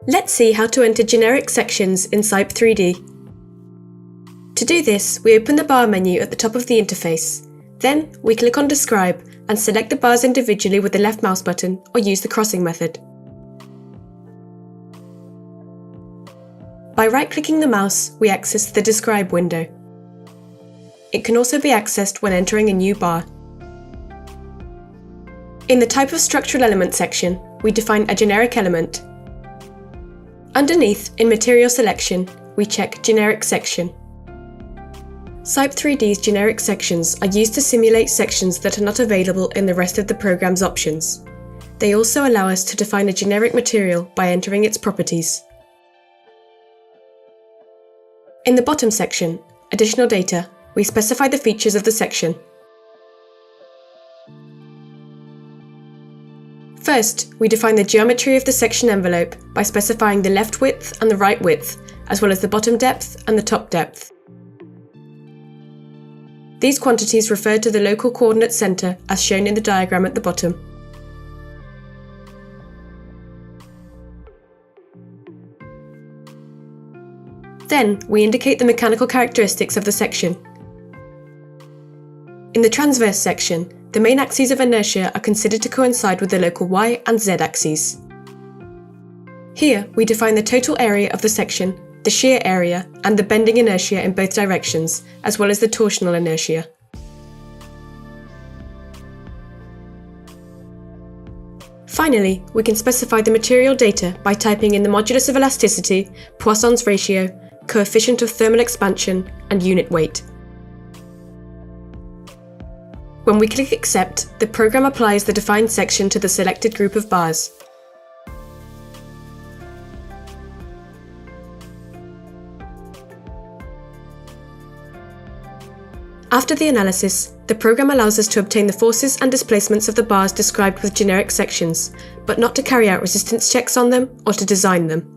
Let's see how to enter generic sections in CYPE-3D. To do this, we open the bar menu at the top of the interface. Then, we click on Describe and select the bars individually with the left mouse button or use the crossing method. By right-clicking the mouse, we access the Describe window. It can also be accessed when entering a new bar. In the Type of Structural Element section, we define a generic element. Underneath, in Material Selection, we check Generic Section. CYPE-3D's generic sections are used to simulate sections that are not available in the rest of the program's options. They also allow us to define a generic material by entering its properties. In the bottom section, Additional Data, we specify the features of the section. First, we define the geometry of the section envelope by specifying the left width and the right width, as well as the bottom depth and the top depth. These quantities refer to the local coordinate center as shown in the diagram at the bottom. Then, we indicate the mechanical characteristics of the section. In the transverse section, the main axes of inertia are considered to coincide with the local y and z axes. Here, we define the total area of the section, the shear area, and the bending inertia in both directions, as well as the torsional inertia. Finally, we can specify the material data by typing in the modulus of elasticity, Poisson's ratio, coefficient of thermal expansion, and unit weight. When we click Accept, the program applies the defined section to the selected group of bars. After the analysis, the program allows us to obtain the forces and displacements of the bars described with generic sections, but not to carry out resistance checks on them or to design them.